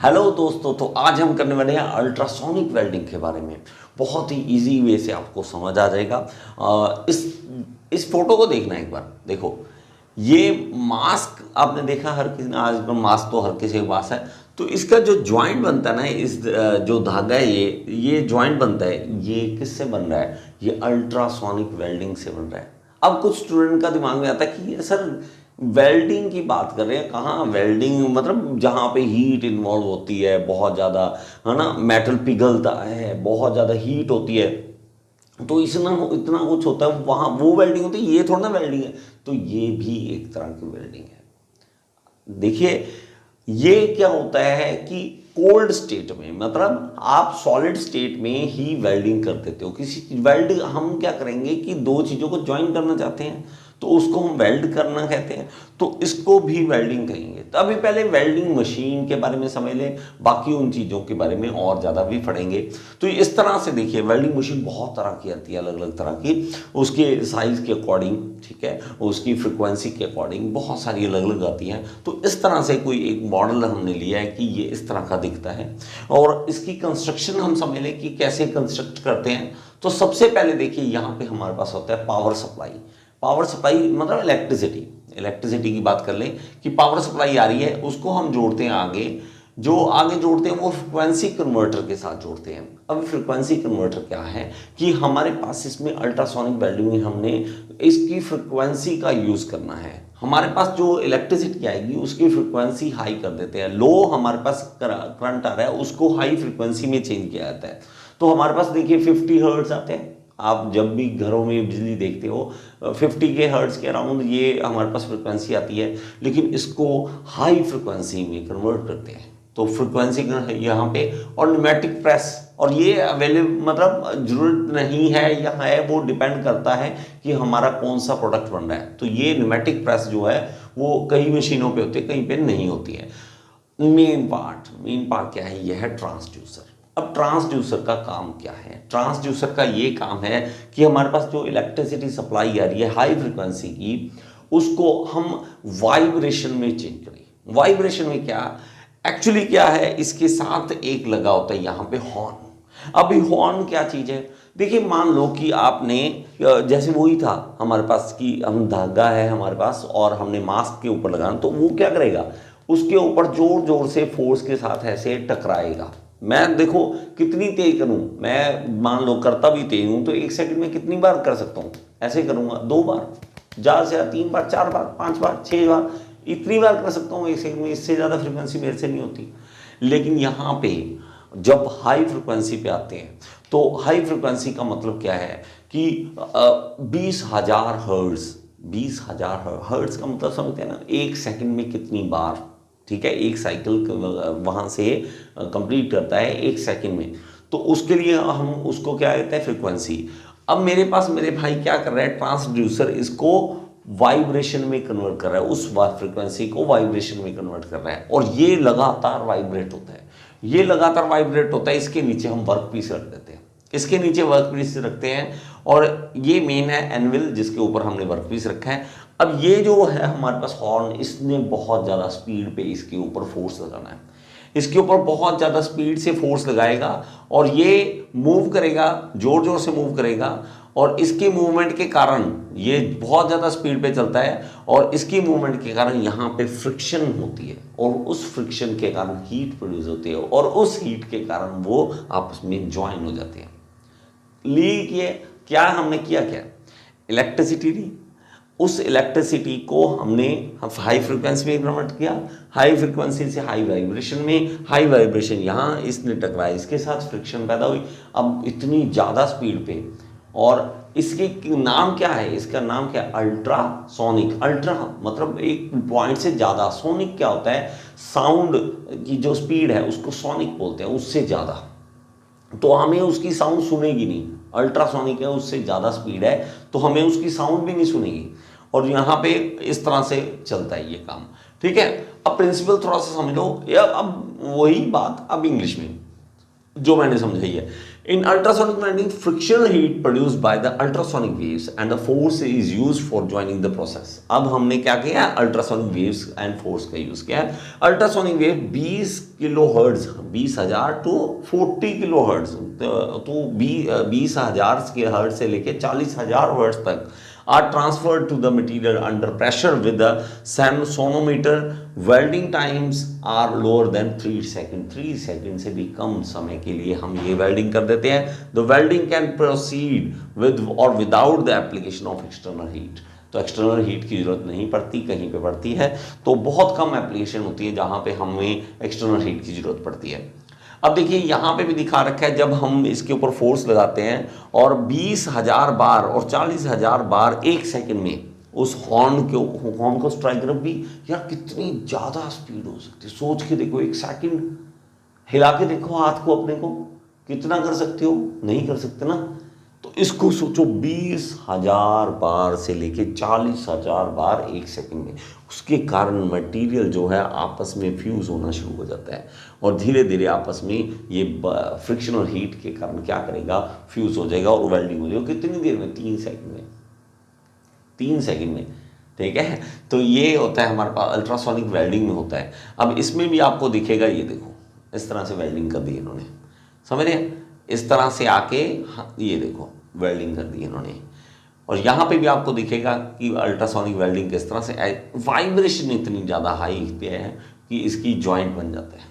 Hello दोस्तों, तो आज हम करने वाले हैं अल्ट्रासोनिक वेल्डिंग के बारे में। बहुत ही इजी वे से आपको समझ आ जाएगा। इस फोटो को देखना एक बार। देखो, ये मास्क आपने देखा, हर किसी ने आज मास्क तो हर किसी के पास है। तो इसका जो जॉइंट बनता है ना, इस जो धागा है, ये जॉइंट बनता है, ये किससे बन रहा है? ये अल्ट्रासोनिक वेल्डिंग से बन रहा है। अब कुछ स्टूडेंट का दिमाग में आता है कि ये सर वेल्डिंग की बात कर रहे हैं, कहाँ वेल्डिंग? मतलब जहाँ पे हीट इन्वॉल्व होती है बहुत ज़्यादा, है ना, मेटल पिघलता है, बहुत ज़्यादा हीट होती है, तो इतना इतना कुछ होता है, वहाँ वो वेल्डिंग होती है। ये थोड़ा ना वेल्डिंग है। तो ये भी एक तरह की वेल्डिंग है। देखिए, ये क्या होता है कि कोल्ड स्टेट में, मतलब आप सॉलिड स्टेट में ही वेल्डिंग कर देते हो। किसी वेल्ड हम क्या करेंगे कि दो चीज़ों को ज्वाइन करना चाहते हैं, तो उसको हम वेल्ड करना कहते हैं। तो इसको भी वेल्डिंग कहेंगे। तो अभी पहले वेल्डिंग मशीन के बारे में समझ लें, बाकी उन चीज़ों के बारे में और ज़्यादा भी पढ़ेंगे। तो इस तरह से देखिए, वेल्डिंग मशीन बहुत तरह की आती है, अलग अलग तरह की, उसके साइज़ के अकॉर्डिंग, ठीक है, उसकी फ्रिक्वेंसी के अकॉर्डिंग बहुत सारी अलग अलग आती हैं। तो इस तरह से कोई एक मॉडल हमने लिया है कि ये इस तरह का दिखता है, और इसकी कंस्ट्रक्शन हम समझ लें कि कैसे कंस्ट्रक्ट करते हैं। तो सबसे पहले देखिए, यहाँ पे हमारे पास होता है पावर सप्लाई। पावर सप्लाई मतलब इलेक्ट्रिसिटी की बात कर लें कि पावर सप्लाई आ रही है, उसको हम जोड़ते हैं आगे। जो आगे जोड़ते हैं वो फ्रिक्वेंसी कन्वर्टर के साथ जोड़ते हैं। अब फ्रिक्वेंसी कन्वर्टर क्या है कि हमारे पास इसमें अल्ट्रासोनिक वेल्डिंग में हमने इसकी फ्रिक्वेंसी का यूज़ करना है। हमारे पास जो इलेक्ट्रिसिटी आएगी उसकी फ्रिक्वेंसी हाई कर देते हैं। लो हमारे पास करंट आ रहा है, उसको हाई फ्रिक्वेंसी में चेंज किया जाता है। तो हमारे पास देखिए 50 हर्ट्ज आते हैं। आप जब भी घरों में बिजली देखते हो 50 के हर्ट्ज के अराउंड ये हमारे पास फ्रिक्वेंसी आती है, लेकिन इसको हाई फ्रिक्वेंसी में कन्वर्ट करते हैं। तो फ्रिक्वेंसी यहाँ पे, और न्यूमेटिक प्रेस, और ये अवेलेबल, मतलब जरूरत नहीं है या है, वो डिपेंड करता है कि हमारा कौन सा प्रोडक्ट बन रहा है। तो ये न्यूमेटिक प्रेस जो है वो कई मशीनों पे होती है, कहीं पे नहीं होती है। मेन पार्ट क्या है? यह है ट्रांसड्यूसर। अब ट्रांसड्यूसर का काम क्या है? ट्रांसड्यूसर का ये काम है कि हमारे पास जो इलेक्ट्रिसिटी सप्लाई आ रही है हाई फ्रिक्वेंसी की, उसको हम वाइब्रेशन में चेंज करें। वाइब्रेशन में क्या एक्चुअली क्या है, इसके साथ एक लगा होता है यहाँ पे हॉर्न। अभी हॉर्न क्या चीज़ है? देखिए, मान लो कि आपने, जैसे वही था हमारे पास कि हम धागा है हमारे पास और हमने मास्क के ऊपर लगाना, तो वो क्या करेगा, उसके ऊपर जोर जोर से फोर्स के साथ ऐसे टकराएगा। मैं देखो कितनी तेज करूं, मैं मान लो करता भी तेज हूं, तो एक सेकंड में कितनी बार कर सकता हूं? ऐसे करूंगा 2 बार, ज़्यादा से 3 बार, 4 बार, 5 बार, 6 बार, इतनी बार कर सकता हूँ एक सेकंड में। इससे ज़्यादा फ्रिक्वेंसी मेरे से नहीं होती। लेकिन यहाँ पे जब हाई फ्रिक्वेंसी पे आते हैं, तो हाई फ्रिक्वेंसी का मतलब क्या है कि 20,000 हर्ट्ज। 20,000 हर्ट्ज का मतलब समझते हैं ना, एक सेकंड में कितनी बार, ठीक है, एक साइकिल वहाँ से कंप्लीट करता है एक सेकंड में। तो उसके लिए हम उसको क्या कहते हैं? फ्रिक्वेंसी। अब मेरे पास मेरे भाई क्या कर रहा है, ट्रांसड्यूसर इसको वाइब्रेशन में कन्वर्ट कर रहा है, उस फ्रिक्वेंसी को वाइब्रेशन में कन्वर्ट कर रहा है, और ये लगातार वाइब्रेट होता है। ये लगातार वाइब्रेट होता है। इसके नीचे हम वर्क पीस रख देते हैं, इसके नीचे वर्क पीस रखते हैं, और ये मेन है एनविल जिसके ऊपर हमने वर्क पीस रखा है। अब ये जो है हमारे पास हॉर्न, इसने बहुत ज़्यादा स्पीड पे इसके ऊपर फोर्स लगाना है। इसके ऊपर बहुत ज़्यादा स्पीड से फोर्स लगाएगा, और ये मूव करेगा, जोर जोर से मूव करेगा, और इसके मूवमेंट के कारण, ये बहुत ज़्यादा स्पीड पे चलता है, और इसकी मूवमेंट के कारण यहाँ पे फ्रिक्शन होती है, और उस फ्रिक्शन के कारण हीट प्रोड्यूस होती है, और उस हीट के कारण वो आपस में ज्वाइन हो जाते हैं। ली किए क्या हमने किया, क्या इलेक्ट्रिसिटी ली, उस इलेक्ट्रिसिटी को हमने हाई फ्रिक्वेंसी में कन्वर्ट किया, हाई फ्रिक्वेंसी से हाई वाइब्रेशन में, हाई वाइब्रेशन यहाँ इसने टकराया, इसके साथ फ्रिक्शन पैदा हुई। अब इतनी ज़्यादा स्पीड पे, और इसके नाम क्या है? इसका नाम क्या है? अल्ट्रासोनिक। अल्ट्रा मतलब एक पॉइंट से ज़्यादा, सोनिक क्या होता है? साउंड की जो स्पीड है उसको सोनिक बोलते हैं, उससे ज़्यादा। तो हमें उसकी साउंड सुनेगी नहीं। अल्ट्रासोनिक है, उससे ज़्यादा स्पीड है, तो हमें उसकी साउंड भी नहीं सुनेगी। और यहाँ पे इस तरह से चलता है ये काम, ठीक है। अब प्रिंसिपल थोड़ा सा समझ लो, या अब वही बात अब इंग्लिश में। जो मैंने समझाई है। In ultrasonic welding frictional heat produced by the ultrasonic waves and the force is used for joining the process. अब हमने क्या किया, अल्ट्रासोनिक वेव्स एंड फोर्स का यूज किया है। Ultrasonic wave 20 kilo hertz, 20,000 to 40 kilo hertz, तो 20,000 के hertz से लेके 40,000 हर्ट्ज तक are transferred to the material under pressure with the sonometer. Welding times are lower than 3 seconds. 3 second से भी कम समय के लिए हम ये वेल्डिंग कर देते हैं। The welding can proceed with or without the application of external heat. तो एक्सटर्नल हीट की ज़रूरत नहीं पड़ती, कहीं पे पड़ती है तो बहुत कम एप्लीकेशन होती है जहाँ पे हमें एक्सटर्नल हीट की ज़रूरत पड़ती है। अब देखिए यहाँ पे भी दिखा रखा है, जब हम इसके ऊपर फोर्स लगाते हैं और 20,000 बार और 40,000 बार एक सेकंड में उस हॉर्न को स्ट्राइक कर, भी यार कितनी ज़्यादा स्पीड हो सकती है। सोच के देखो, एक सेकंड हिला के देखो हाथ को अपने को, कितना कर सकते हो, नहीं कर सकते ना। तो इसको सोचो 20,000 बार से लेके 40,000 बार एक सेकंड में, उसके कारण मटेरियल जो है आपस में फ्यूज़ होना शुरू हो जाता है और धीरे धीरे आपस में ये फ्रिक्शनल हीट के कारण क्या करेगा, फ्यूज़ हो जाएगा और वेल्डिंग हो जाएगा। कितनी देर में, 3 सेकंड में, 3 सेकंड में, ठीक है। तो ये होता है हमारे पास अल्ट्रासोनिक वेल्डिंग में होता है। अब इसमें भी आपको दिखेगा, ये देखो इस तरह से वेल्डिंग कर दी इन्होंने, समझ रहे हैं, इस तरह से आके ये देखो वेल्डिंग कर दी इन्होंने। और यहाँ पे भी आपको दिखेगा कि अल्ट्रासोनिक वेल्डिंग किस तरह से, वाइब्रेशन इतनी ज़्यादा हाई पे है कि इसकी जॉइंट बन जाता है,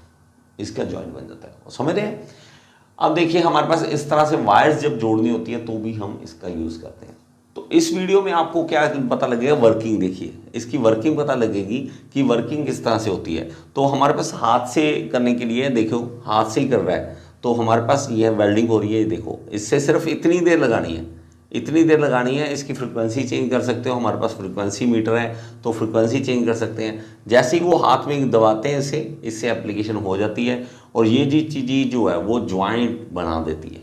इसका जॉइंट बन जाता है, समझ रहे हैं। अब देखिए हमारे पास इस तरह से वायर्स जब जोड़नी होती है तो भी हम इसका यूज़ करते हैं। तो इस वीडियो में आपको क्या पता लगेगा, वर्किंग देखिए, इसकी वर्किंग पता लगेगी कि वर्किंग किस तरह से होती है। तो हमारे पास हाथ से करने के लिए, देखो हाथ से ही कर रहा है तो हमारे पास ये वेल्डिंग हो रही है, देखो इससे सिर्फ इतनी देर लगानी है, इतनी देर लगानी है। इसकी फ्रिक्वेंसी चेंज कर सकते हो, हमारे पास फ्रिक्वेंसी मीटर है तो फ्रिक्वेंसी चेंज कर सकते हैं। जैसे ही वो हाथ में दबाते हैं इससे एप्लीकेशन हो जाती है और ये जी चीज़ जो है वो जॉइंट बना देती है,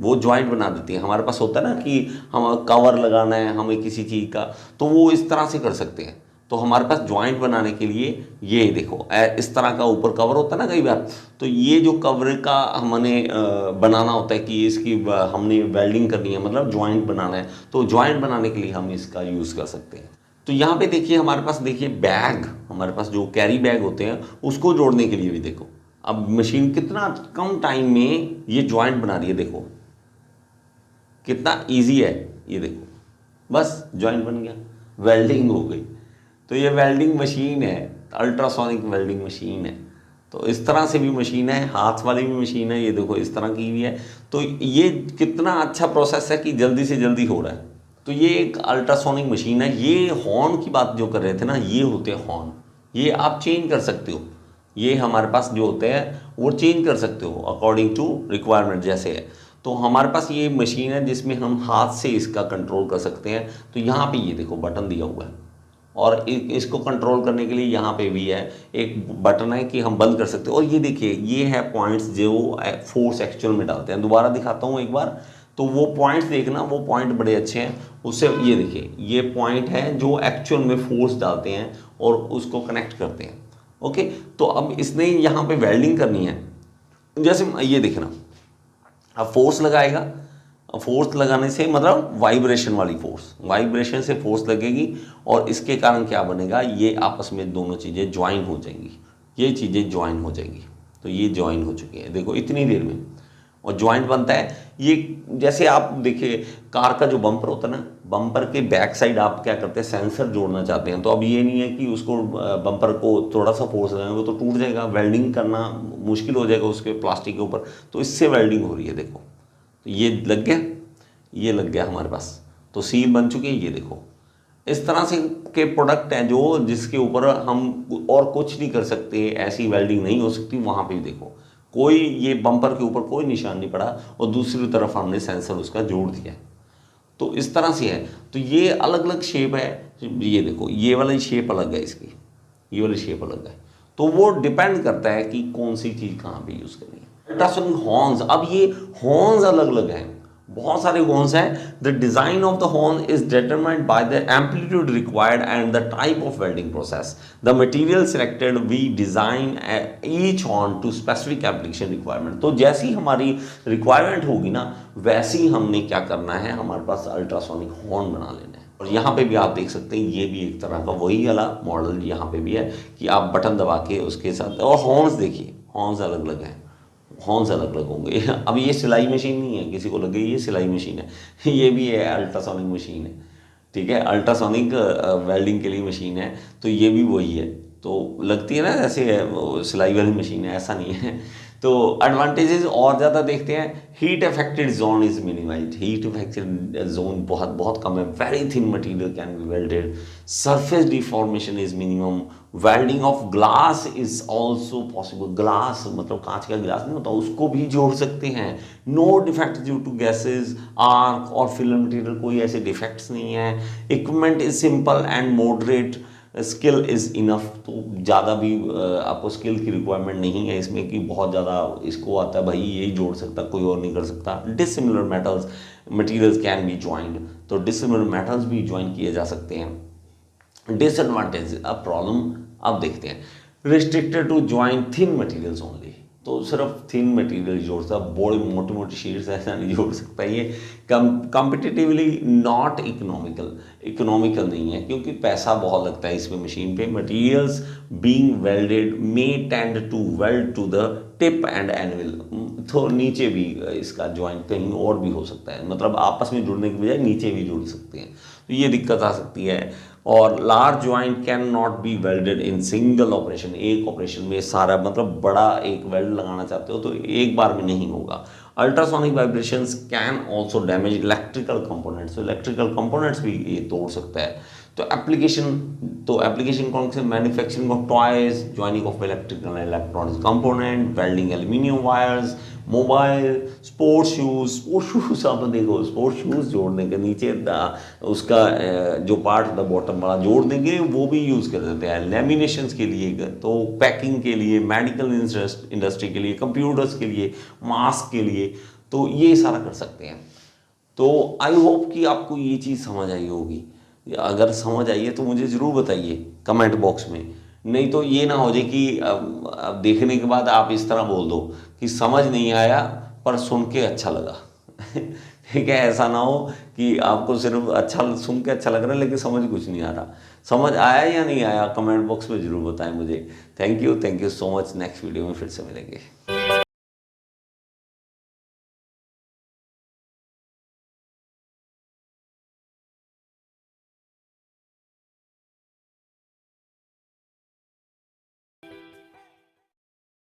वो जॉइंट बना देती है। हमारे पास होता है ना कि हम कवर लगाना है हमें किसी चीज़ का, तो वो इस तरह से कर सकते हैं। तो हमारे पास जॉइंट बनाने के लिए ये देखो इस तरह का ऊपर कवर होता है ना कई बार, तो ये जो कवर का हमने बनाना होता है कि इसकी हमने वेल्डिंग करनी है, मतलब जॉइंट बनाना है, तो जॉइंट बनाने के लिए हम इसका यूज़ कर सकते हैं। तो यहाँ पे देखिए हमारे पास, देखिए बैग, हमारे पास जो कैरी बैग होते हैं उसको जोड़ने के लिए भी देखो, अब मशीन कितना कम टाइम में ये जॉइंट बना रही है, देखो कितना ईजी है, ये देखो बस जॉइंट बन गया, वेल्डिंग हो गई। तो ये वेल्डिंग मशीन है, अल्ट्रासोनिक वेल्डिंग मशीन है। तो इस तरह से भी मशीन है, हाथ वाली भी मशीन है, ये देखो इस तरह की भी है। तो ये कितना अच्छा प्रोसेस है कि जल्दी से जल्दी हो रहा है। तो ये एक अल्ट्रासोनिक मशीन है। ये हॉर्न की बात जो कर रहे थे ना, ये होते हैं हॉर्न, ये आप चेंज कर सकते हो, ये हमारे पास जो होते हैं वो चेंज कर सकते हो अकॉर्डिंग टू रिक्वायरमेंट जैसे है। तो हमारे पास ये मशीन है जिसमें हम हाथ से इसका कंट्रोल कर सकते हैं। तो यहाँ पे ये देखो बटन दिया हुआ है और इसको कंट्रोल करने के लिए यहाँ पे भी है एक बटन है कि हम बंद कर सकते हैं। और ये देखिए ये है पॉइंट्स जो फोर्स एक्चुअल में डालते हैं। दोबारा दिखाता हूँ एक बार, तो वो पॉइंट्स देखना, वो पॉइंट बड़े अच्छे हैं। उससे ये देखिए ये पॉइंट है जो एक्चुअल में फोर्स डालते हैं और उसको कनेक्ट करते हैं। ओके, तो अब इसने यहाँ पे वेल्डिंग करनी है, जैसे ये देखना, अब फोर्स लगाएगा, फोर्स लगाने से मतलब वाइब्रेशन वाली फोर्स, वाइब्रेशन से फोर्स लगेगी और इसके कारण क्या बनेगा, ये आपस में दोनों चीज़ें ज्वाइन हो जाएंगी, ये चीज़ें ज्वाइन हो जाएंगी। तो ये ज्वाइन हो चुकी है, देखो इतनी देर में, और ज्वाइंट बनता है। ये जैसे आप देखिए कार का जो बम्पर होता है ना, बम्पर के बैक साइड आप क्या करते हैं, सेंसर जोड़ना चाहते हैं। तो अब ये नहीं है कि उसको बम्पर को थोड़ा सा फोर्स लगाएंगे तो टूट जाएगा, वेल्डिंग करना मुश्किल हो जाएगा उसके प्लास्टिक के ऊपर। तो इससे वेल्डिंग हो रही है, देखो तो ये लग गया, ये लग गया हमारे पास, तो सील बन चुकी है। ये देखो इस तरह से के प्रोडक्ट हैं जो जिसके ऊपर हम और कुछ नहीं कर सकते, ऐसी वेल्डिंग नहीं हो सकती। वहाँ पे भी देखो कोई ये बम्पर के ऊपर कोई निशान नहीं पड़ा और दूसरी तरफ हमने सेंसर उसका जोड़ दिया है। तो इस तरह से है। तो ये अलग अलग शेप है, ये देखो ये वाली शेप अलग है इसकी, ये वाली शेप अलग है। तो वो डिपेंड करता है कि कौन सी चीज़ कहाँ पे यूज़ करनी है। अल्ट्रासोनिक हॉर्न्स, अब ये हॉर्न्स अलग अलग हैं बहुत सारे हॉर्न्स हैं। The design of the horn is determined by the amplitude required and the type of welding process. The material selected we design each horn to specific application requirement. तो जैसी हमारी रिक्वायरमेंट होगी ना, वैसे ही हमने क्या करना है, हमारे पास अल्ट्रासोनिक हॉर्न बना लेना है। और यहाँ पे भी आप देख सकते हैं, ये भी एक तरह का वही वाला मॉडल यहाँ पे भी है कि आप बटन दबा के उसके साथ, और हॉर्न्स देखिए, हॉर्न्स अलग अलग हैं, हॉर्न्स अलग अलग होंगे। अब ये सिलाई मशीन नहीं है, किसी को लगे ये सिलाई मशीन है, ये भी है अल्ट्रासोनिक मशीन है, ठीक है, अल्ट्रासोनिक वेल्डिंग के लिए मशीन है, तो ये भी वही है। तो लगती है ना जैसे सिलाई वाली मशीन है, ऐसा नहीं है। तो एडवांटेजेस और ज़्यादा देखते हैं। Heat affected zone is minimised, heat affected zone बहुत बहुत कम है। Very thin material can be welded, surface deformation is minimum, welding of glass is also possible. Glass मतलब कांच का गिलास नहीं होता, उसको भी जोड़ सकते हैं। No defect due to gases, arc और फिल्म मटेरियल, कोई ऐसे डिफेक्ट्स नहीं है। Equipment is simple and moderate, skill is enough. तो ज़्यादा भी आपको स्किल की रिक्वायरमेंट नहीं है इसमें कि बहुत ज़्यादा इसको आता है भाई यही जोड़ सकता, कोई और नहीं कर सकता। Dissimilar metals materials can be joined, तो डिसिमिलर मेटल्स भी ज्वाइन किए जा सकते हैं। डिसएडवांटेज, अब प्रॉब्लम अब देखते हैं। Restricted to join thin materials only, तो सिर्फ थिन मटेरियल जोड़ सकता, बड़ी मोटी मोटी शीट्स ऐसा नहीं जोड़ सकता। ये कॉम्पिटिटिवली नॉट इकोनॉमिकल नहीं है, क्योंकि पैसा बहुत लगता है इसमें मशीन पे। Materials being welded may tend to weld to the tip and anvil, तो नीचे भी इसका ज्वाइंट कहीं और भी हो सकता है, मतलब आपस में जुड़ने की बजाय नीचे भी जुड़ सकते हैं, तो ये दिक्कत आ सकती है। और large joint can not be welded in single operation, एक ऑपरेशन में सारा, मतलब बड़ा एक वेल्ड लगाना चाहते हो तो एक बार में नहीं होगा। Ultrasonic vibrations can also damage electrical components, तो इलेक्ट्रिकल कंपोनेंट्स भी ये तोड़ सकता है। तो एप्लीकेशन कौन से, manufacturing of toys, joining of electrical electronics component, welding aluminium wires, mobile, sports shoes आप देखो, स्पोर्ट्स शूज़ जोड़ने के नीचे उसका जो पार्ट द बॉटम वाला जोड़ देंगे, वो भी यूज़ कर देते हैं लेमिनेशंस के लिए, तो पैकिंग के लिए, मेडिकल इंडस्ट्री के लिए, कंप्यूटर्स के लिए, मास्क के लिए, तो ये सारा कर सकते हैं। तो आई होप कि आपको ये चीज़ समझ आई होगी। अगर समझ आई है तो मुझे ज़रूर बताइए कमेंट बॉक्स में, नहीं तो ये ना हो जाए कि अब देखने के बाद आप इस तरह बोल दो कि समझ नहीं आया पर सुन के अच्छा लगा। ठीक है, ऐसा ना हो कि आपको सिर्फ अच्छा सुन के अच्छा लग रहा है लेकिन समझ कुछ नहीं आ रहा। समझ आया या नहीं आया कमेंट बॉक्स में ज़रूर बताएं मुझे। Thank you so much. Next video में फिर से मिलेंगे।